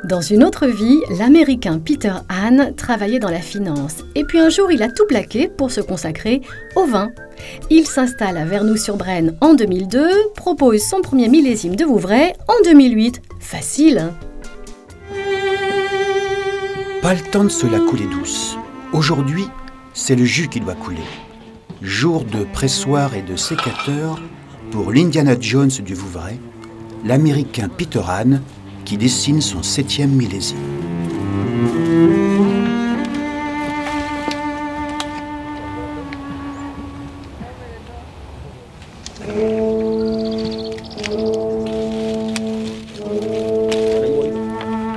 Dans une autre vie, l'Américain Peter Hahn travaillait dans la finance. Et puis un jour, il a tout plaqué pour se consacrer au vin. Il s'installe à Vernoux-sur-Brenne en 2002, propose son premier millésime de Vouvray en 2008. Facile, hein? Pas le temps de se la couler douce. Aujourd'hui, c'est le jus qui doit couler. Jour de pressoir et de sécateur pour l'Indiana Jones du Vouvray, l'Américain Peter Hahn qui dessine son 7e millésime.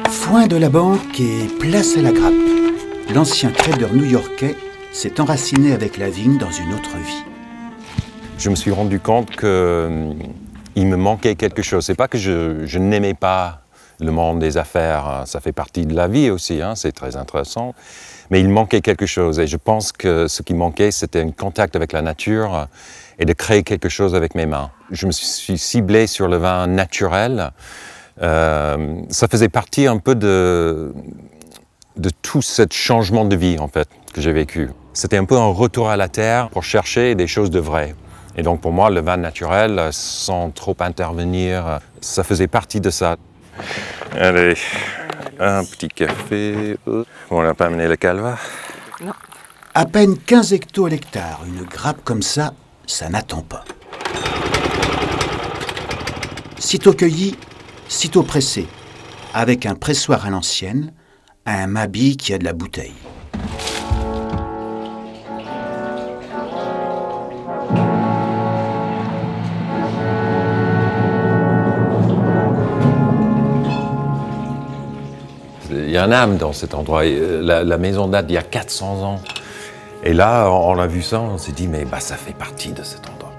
Foin de la banque et place à la grappe. L'ancien trader new-yorkais s'est enraciné avec la vigne dans une autre vie. Je me suis rendu compte qu'il me manquait quelque chose. C'est pas que je n'aimais pas le monde des affaires, ça fait partie de la vie aussi, hein, c'est très intéressant. Mais il manquait quelque chose et je pense que ce qui manquait, c'était un contact avec la nature et de créer quelque chose avec mes mains. Je me suis ciblé sur le vin naturel. Ça faisait partie un peu de tout ce changement de vie en fait que j'ai vécu. C'était un peu un retour à la terre pour chercher des choses de vraies. Et donc pour moi, le vin naturel, sans trop intervenir, ça faisait partie de ça. Allez, un petit café. On n'a pas amené le calva? Non. À peine 15 hecto-hectares, une grappe comme ça n'attend pas. Sitôt cueilli, sitôt pressé, avec un pressoir à l'ancienne, un Mabi qui a de la bouteille. Il y a un âme dans cet endroit. La maison date d'il y a 400 ans. Et là, on a vu ça, on s'est dit, mais ça fait partie de cet endroit.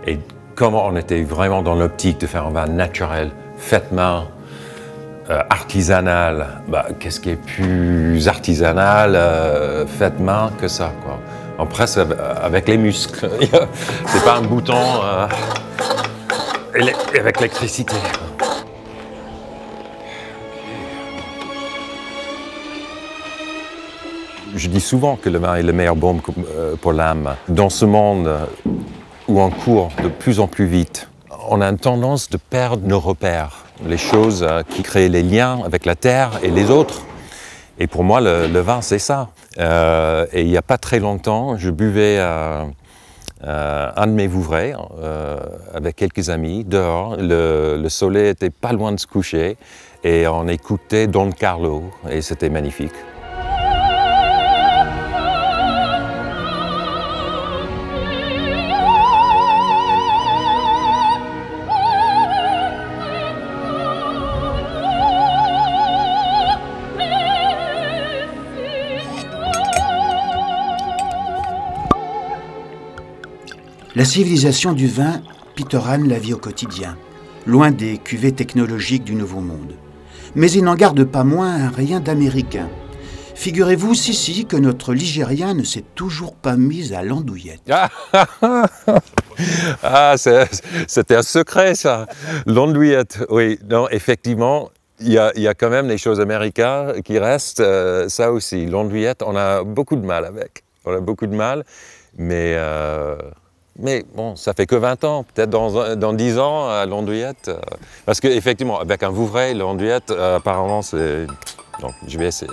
Et comme on était vraiment dans l'optique de faire un vin naturel, fait main, artisanal, qu'est-ce qui est plus artisanal, fait main que ça, quoi. On presse avec les muscles. C'est pas un bouton avec l'électricité. Je dis souvent que le vin est le meilleur baume pour l'âme. Dans ce monde où on court de plus en plus vite, on a une tendance de perdre nos repères, les choses qui créent les liens avec la terre et les autres. Et pour moi, le vin, c'est ça. Et il n'y a pas très longtemps, je buvais un de mes Vouvray avec quelques amis dehors. Le soleil était pas loin de se coucher et on écoutait Don Carlo et c'était magnifique. La civilisation du vin, Peter Hahn la vit au quotidien, loin des cuvées technologiques du Nouveau Monde. Mais il n'en garde pas moins un rien d'américain. Figurez-vous, si, que notre Ligérien ne s'est toujours pas mis à l'andouillette. Ah, c'était un secret, ça. L'andouillette, oui. Non, effectivement, il y a quand même des choses américaines qui restent, ça aussi. L'andouillette, on a beaucoup de mal avec. On a beaucoup de mal, mais bon, ça fait que 20 ans, peut-être dans 10 ans, l'andouillette. Parce qu'effectivement, avec un Vouvray, l'andouillette, apparemment, c'est... Donc, je vais essayer.